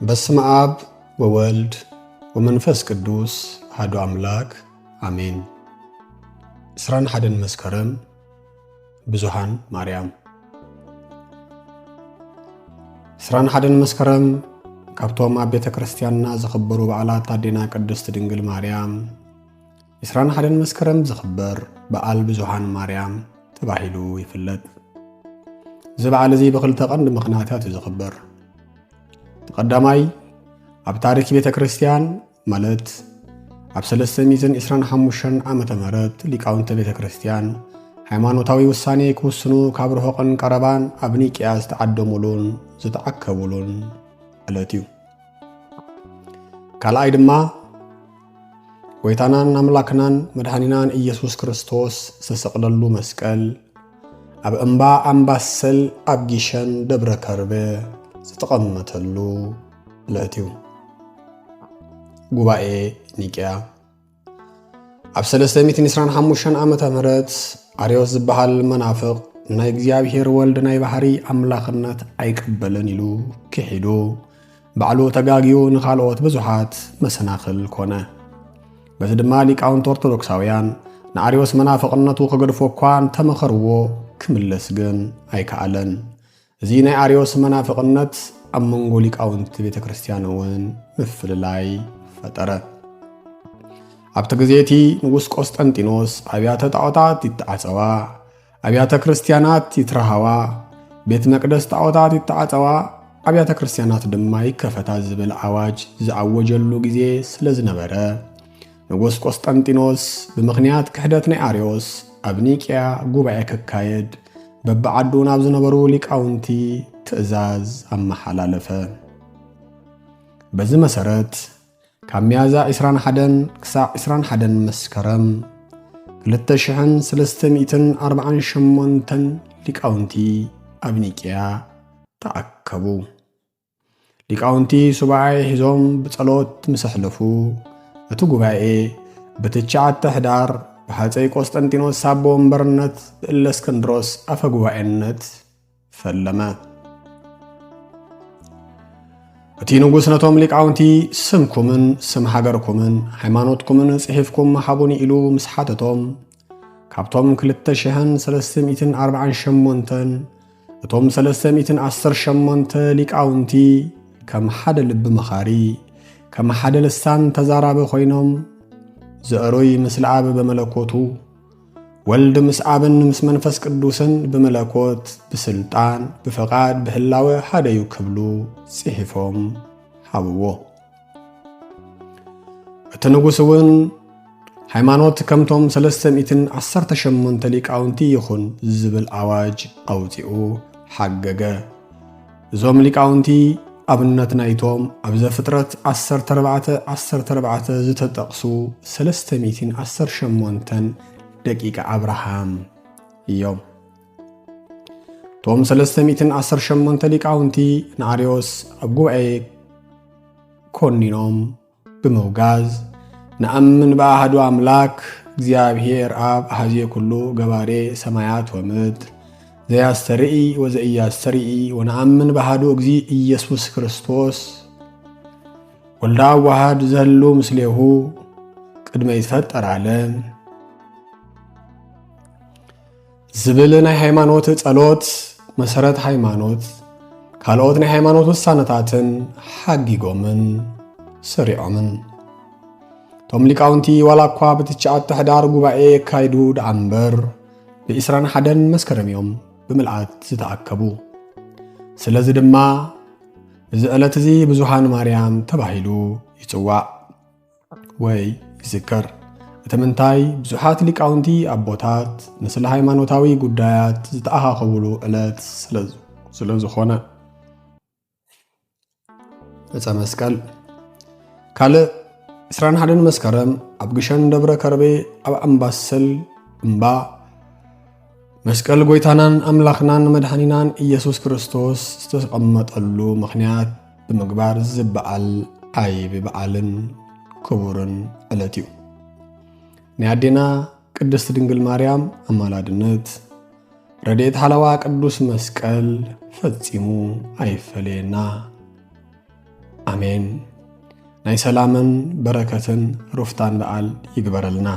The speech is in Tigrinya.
በስመ አብ ወወልድ ወመንፈስ ቅዱስ አሐዱ አምላክ አሜን። 21 መስከረም ብዙኃን ማርያም 21 መስከረም ካብቶም ኣብ ቤተ ክርስቲያንና ዝኽበሩ በዓላት ኣዴና ቅድስት ድንግል ማርያም 21 መስከረም ዝኽበር በዓል ብዙኃን ማርያም ተባሂሉ ይፍለጥ። እዚ በዓል እዚ ብኽልተ ቀንዲ ምኽንያታት እዩ ዝኽበር። ተቀዳማይ ኣብ ታሪክ ቤተ ክርስቲያን ማለት ኣብ 325 ዓመተ ምህረት ሊቃውንተ ቤተ ክርስቲያን ሃይማኖታዊ ውሳኔ ክውስኑ ካብ ርሑቕን ቀረባን ኣብ ኒቅያ ዝተዓደሙሉን ዝተዓከቡሉን ዕለት እዩ። ካልኣይ ድማ ጎይታናን ኣምላክናን መድኃኒናን ኢየሱስ ክርስቶስ ዝተሰቕለሉ መስቀል ኣብ እምባ ኣምባሰል ኣብ ጊሸን ደብረ ከርቤ ዝተቐመጠሉ ዕለት እዩ። ጉባኤ ኒቅያ ኣብ 325 ዓመተ ምህረት ኣርዮስ ዝበሃል መናፍቕ ናይ እግዚአብሔር ወልድ ናይ ባህሪ ኣምላኽነት ኣይቀበልን ኢሉ ክሒዱ ባዕሉ ተጋጊዩ ንኻልኦት ብዙሓት መሰናኽል ኮነ። በዚ ድማ ሊቃውንት ኦርቶዶክሳውያን ንኣርዮስ መናፍቕነቱ ክገድፎ እኳ ተመኸርዎ ክምለስ ግን ኣይከኣለን። እዚ ናይ ኣርዮስ መናፍቕነት ኣብ መንጎ ሊቃውንቲ ቤተ ክርስቲያን እውን ምፍልላይ ፈጠረ። ኣብቲ ግዜ እቲ ንጉስ ቆስጠንጢኖስ ኣብያተ ጣዖታት ይተዓፀዋ፣ ኣብያተ ክርስቲያናት ይትረሃዋ፣ ቤተ መቅደስ ጣዖታት ይተዓፀዋ፣ ኣብያተ ክርስቲያናት ድማ ይከፈታ ዝብል ኣዋጅ ዝኣወጀሉ ግዜ ስለ ዝነበረ ንጉስ ቆስጠንጢኖስ ብምኽንያት ክሕደት ናይ ኣርዮስ ኣብ ኒቅያ ጉባኤ ክካየድ በብዓዱ ናብ ዝነበሩ ሊቃውንቲ ትእዛዝ ኣመሓላለፈ። በዚ መሰረት ካብ ሚያዝያ 21 ክሳብ 21 መስከረም 2348 ሊቃውንቲ ኣብ ኒቅያ ተኣከቡ። ሊቃውንቲ ሱባኤ ሒዞም ብጸሎት ምስ ሕለፉ እቲ ጉባኤ በ9 ህዳር ብሓፀይ ቆስጠንጢኖስ ሳቦ ወንበርነት ብእለእስክንድሮስ ኣፈ ጉባኤነት ፈለመ። እቲ ንጉስ ነቶም ሊቃውንቲ ስምኩምን ስም ሃገርኩምን ሃይማኖትኩምን ጽሒፍኩም መሃቡኒ ኢሉ ምስ ሓተቶም ካብቶም 2348 እቶም 318 ሊቃውንቲ ከም ሓደ ልቢ መኻሪ ከም ሓደ ልሳን ተዛራቢ ኮይኖም ዘእሩይ ምስለ አብ በመለኮቱ ወልድ ምስ አብን ምስ መንፈስ ቅዱስን በመለኮት ብስልጣን ብፈቃድ ብህላዌ ሓደዩ ክብሉ ጽሒፎም ሃብዎ። እቲ ንጉስ እውን ሃይማኖት ከምቶም 318 ሊቃውንቲ ይኹን ዝብል ኣዋጅ ኣውፂኡ ሓገገ። እዞም ሊቃውንቲ ኣብነት ናይቶም ኣብ ዘፍጥረት 14 ዝተጠቕሱ 318 ደቂቀ አብርሃም እዮም። ቶም 318 ሊቃውንቲ ንኣርዮስ ኣብ ጉባኤ ኮኒኖም ብምውጋዝ ንኣምን ብኣሐዱ ኣምላክ እግዚአብሔር ኣብ ኣሐዝየ ኩሉ ገባሬ ሰማያት ወምድር ዘያስተርኢ ወዘኢያስተርኢ ወነአምን በሃዱ እግዚ ኢየሱስ ክርስቶስ ወልዳ ዋሃድ ዘህሉ ምስሌሁ ቅድመ ይትፈጠር ዓለም ዝብል ናይ ሃይማኖት ጸሎት መሰረት ሃይማኖት ካልኦት ናይ ሃይማኖት ውሳነታትን ሓጊጎምን ሰሪዖምን ቶም ሊቃውንቲ ዋላ እኳ ብ9 ህዳር ጉባኤ ካይዱ ደኣምበር ብ21 መስከረም እዮም ብምልኣት ዝተኣከቡ። ስለዚ ድማ እዚ ዕለት እዚ ብዙኃን ማርያም ተባሂሉ ይጽዋዕ ወይ ይዝከር። እቲ ምንታይ ብዙሓት ሊቃውንቲ ኣቦታት ንስለ ሃይማኖታዊ ጉዳያት ዝተኣኻኸብሉ ዕለት ስለ ዝኾነ። ዕፀ መስቀል ካልእ 21 መስከረም ኣብ ግሸን ደብረ ከርቤ ኣብ ኣምባሰል እምባ መስቀል ጎይታናን ኣምላኽናን መድኃኒናን ኢየሱስ ክርስቶስ ዝተቐመጠሉ ምኽንያት ብምግባር ዝበዓል ዓይቢ በዓልን ክቡርን ዕለት እዩ። ናይ ኣዴና ቅድስት ድንግል ማርያም ኣማላድነት ረድኤት ሓለዋ ቅዱስ መስቀል ፈጺሙ ኣይፈለየና። ኣሜን። ናይ ሰላምን በረከትን ሩፍታን በዓል ይግበረልና።